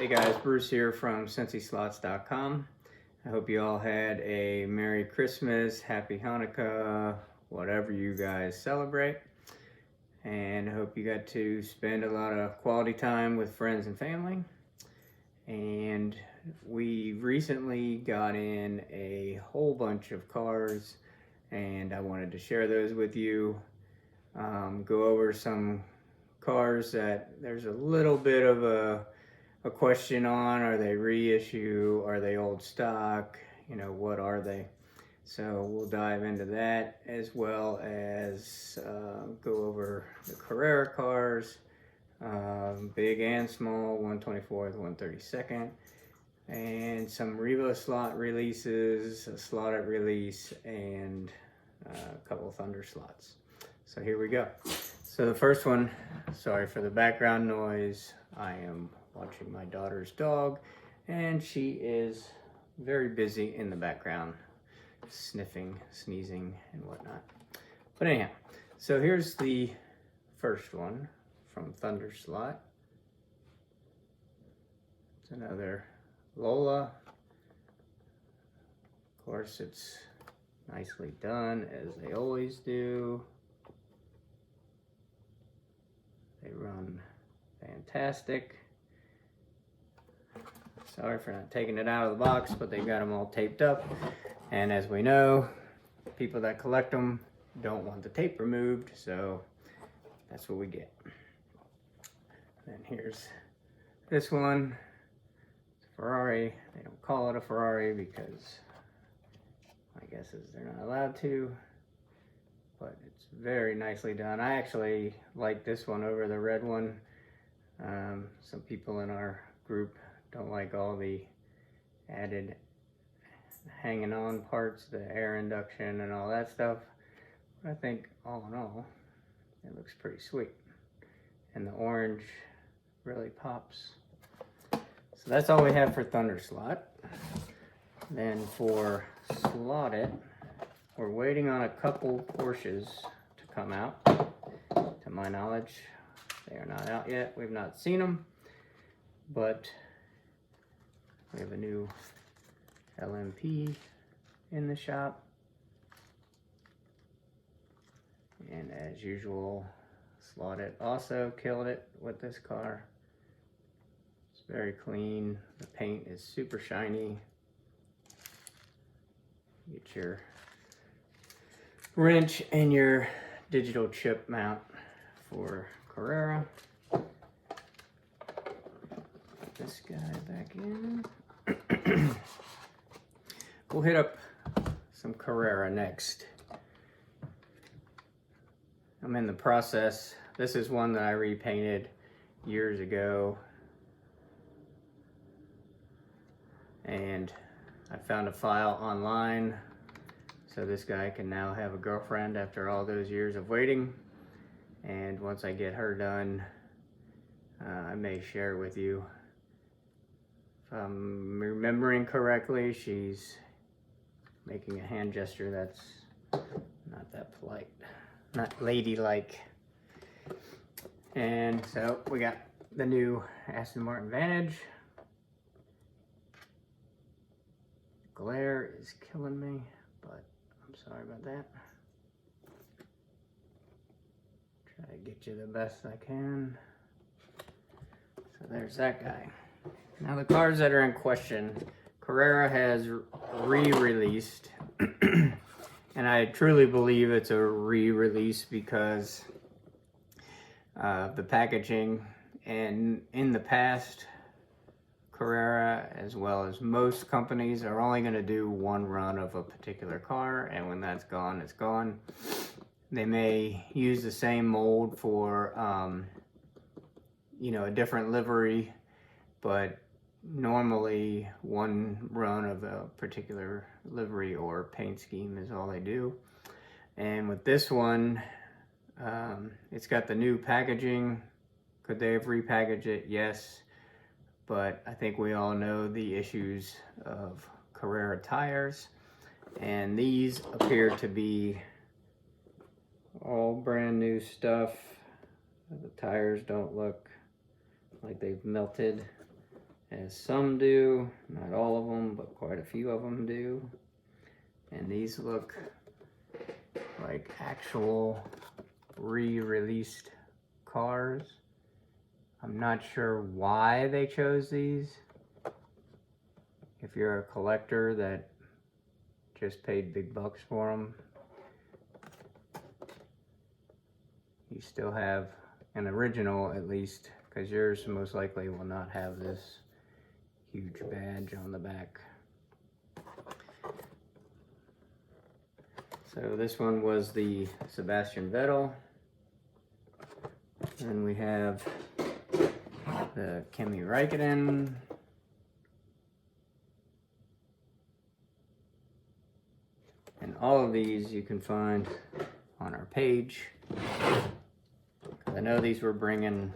Hey guys, Bruce here from CincySlots.com. I hope you all had a Merry Christmas, Happy Hanukkah, whatever you guys celebrate. And I hope you got to spend a lot of quality time with friends and family. And we recently got in a whole bunch of cars and I wanted to share those with you. Go over some cars that there's a little bit of a question on. Are they reissue? Are they old stock? You know, what are they? So we'll dive into that, as well as go over the Carrera cars, big and small, 124th, 132nd, and some Revo slot releases, a Slot.it release, and a couple of Thunderslots. So here we go. So the first one, sorry for the background noise, I am watching my daughter's dog, and she is very busy in the background, sniffing, sneezing, and whatnot. But anyhow, so here's the first one from Thunderslot. It's another Lola. Of course, it's nicely done, as they always do. They run fantastic. Sorry for not taking it out of the box, but they've got them all taped up. And as we know, people that collect them don't want the tape removed, so that's what we get. Then here's this one. It's a Ferrari. They don't call it a Ferrari because my guess is they're not allowed to, but it's very nicely done. I actually like this one over the red one. Some people in our group don't like all the added hanging on parts, the air induction and all that stuff. But I think all in all, it looks pretty sweet. And the orange really pops. So that's all we have for Thunderslot. Then for Slot.it, we're waiting on a couple Porsches to come out. To my knowledge, they are not out yet. We've not seen them, but we have a new LMP in the shop. And as usual, Slot.it also killed it with this car. It's very clean. The paint is super shiny. Get your wrench and your digital chip mount for Carrera. Put this guy back in. We'll hit up some Carrera next. I'm in the process. This is one that I repainted years ago. And I found a file online. So this guy can now have a girlfriend after all those years of waiting. And once I get her done, I may share with you. If I'm remembering correctly, she's making a hand gesture that's not that polite, not ladylike. And so we got the new Aston Martin Vantage. Glare is killing me, but I'm sorry about that. Try to get you the best I can. So there's that guy. Now the cars that are in question, Carrera has re-released, and I truly believe it's a re-release because of the packaging. And in the past, Carrera, as well as most companies, are only going to do one run of a particular car, and when that's gone, it's gone. They may use the same mold for, you know, a different livery, but normally one run of a particular livery or paint scheme is all they do. And with this one, it's got the new packaging. Could they have repackaged it? Yes. But I think we all know the issues of Carrera tires. And these appear to be all brand new stuff. The tires don't look like they've melted as some do. Not all of them, but quite a few of them do. And these look like actual re-released cars. I'm not sure why they chose these. If you're a collector that just paid big bucks for them, you still have an original at least, because yours most likely will not have this huge badge on the back. So this one was the Sebastian Vettel. Then we have the Kimi Räikkönen. And all of these you can find on our page. I know these were bringing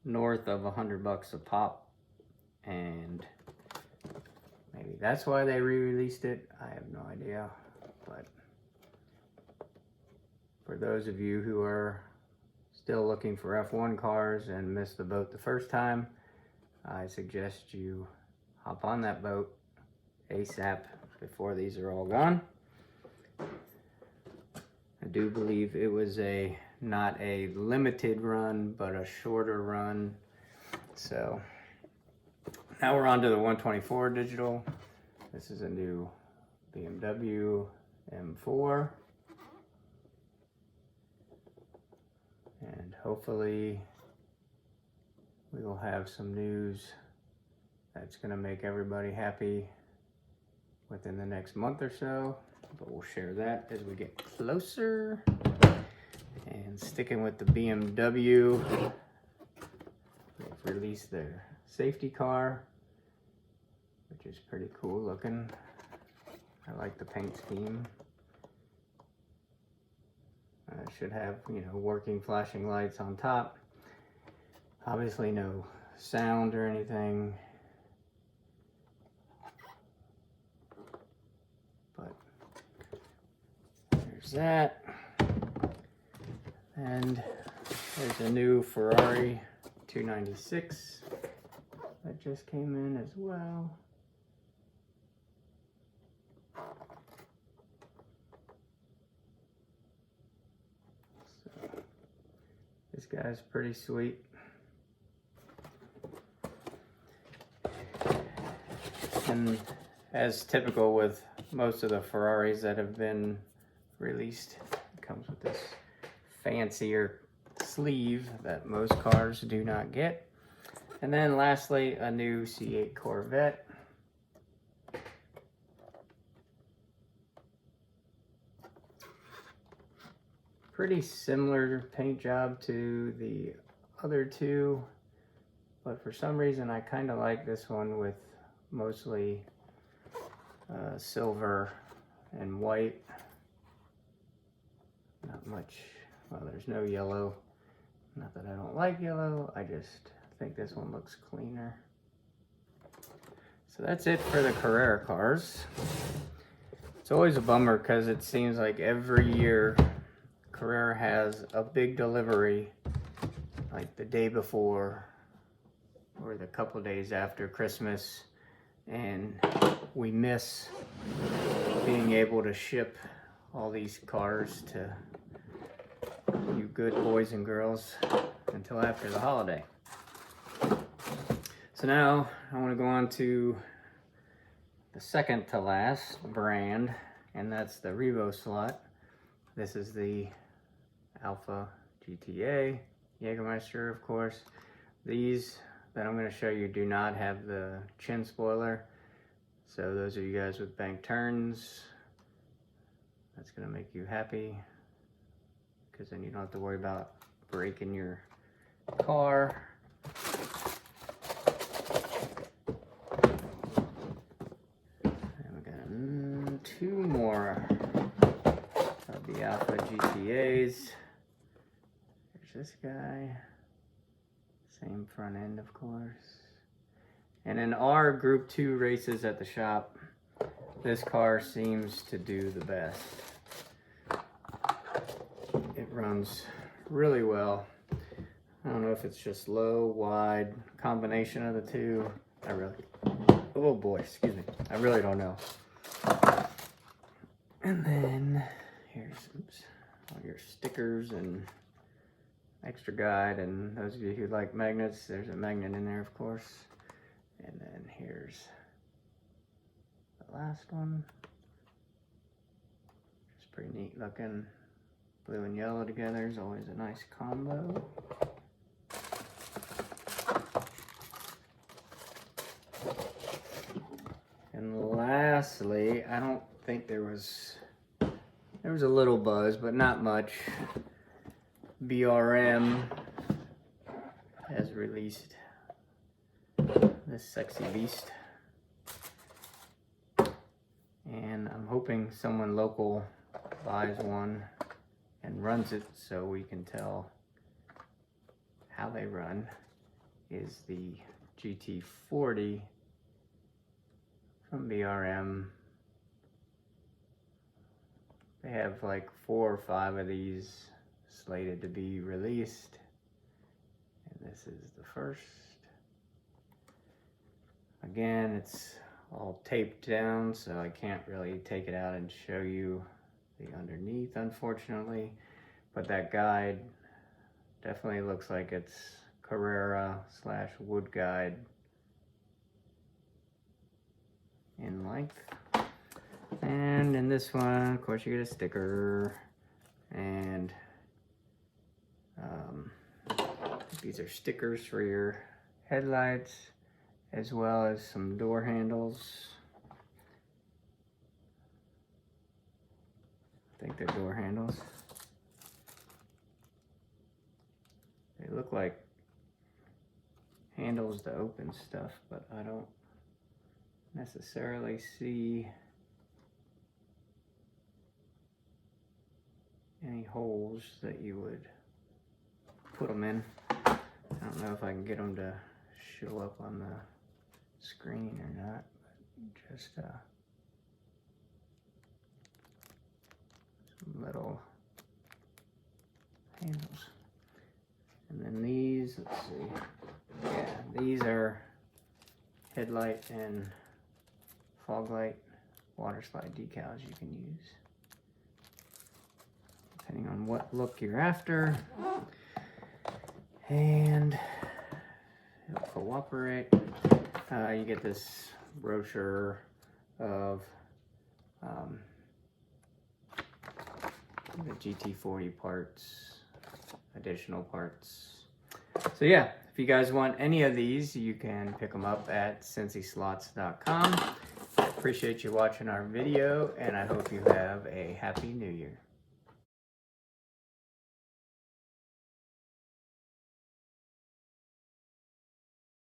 north of $100 a pop, and maybe that's why they re-released it. I have no idea, but for those of you who are still looking for F1 cars and missed the boat the first time, I suggest you hop on that boat ASAP before these are all gone. I do believe it was not a limited run, but a shorter run. So now we're on to the 124 digital. This is a new BMW M4. And hopefully we will have some news that's gonna make everybody happy within the next month or so, but we'll share that as we get closer. And sticking with the BMW, they've released their safety car, which is pretty cool looking. I like the paint scheme. It should have, you know, working flashing lights on top. Obviously no sound or anything, but there's that. And there's a new Ferrari 296 that just came in as well. So this guy's pretty sweet. And as typical with most of the Ferraris that have been released, it comes with this fancier sleeve that most cars do not get. And then lastly, a new C8 Corvette. Pretty similar paint job to the other two, but for some reason I kind of like this one with mostly silver and white. Not much. Well, there's no yellow. Not that I don't like yellow, I just think this one looks cleaner. So that's it for the Carrera cars. It's always a bummer because it seems like every year Carrera has a big delivery like the day before or the couple days after Christmas, and we miss being able to ship all these cars to you good boys and girls until after the holiday. So now I want to go on to the second to last brand, and that's the Revoslot. This is the Alpha GTA, Jägermeister, of course. These that I'm going to show you do not have the chin spoiler. So those of you guys with bank turns, that's going to make you happy, because then you don't have to worry about breaking your car. And we got two more of the Alpha GTAs. There's this guy. Same front end, of course. And in our Group 2 races at the shop, this car seems to do the best. It runs really well. I don't know if it's just low, wide, combination of the two. Oh boy, excuse me. I really don't know. And then here's, oops, all your stickers and extra guide, and those of you who like magnets, there's a magnet in there, of course. And then here's the last one. It's pretty neat looking. Blue and yellow together is always a nice combo. And lastly, I don't think there was a little buzz, but not much. BRM has released this sexy beast, and I'm hoping someone local buys one and runs it so we can tell how they run. Is the GT40 from BRM. They have like 4 or 5 of these slated to be released, and this is the first. Again, it's all taped down, so I can't really take it out and show you the underneath, unfortunately, but that guide definitely looks like it's Carrera / wood guide in length. And in this one, of course, you get a sticker, and these are stickers for your headlights, as well as some door handles. I think they're door handles. They look like handles to open stuff, but I don't necessarily see any holes that you would put them in. I don't know if I can get them to show up on the screen or not, but just some little handles. And then these, let's see, yeah, these are headlight and fog light water slide decals you can use, depending on what look you're after. And it'll cooperate. You get this brochure of the GT40 parts, additional parts. So yeah, if you guys want any of these, you can pick them up at CincySlots.com. Appreciate you watching our video, and I hope you have a happy new year.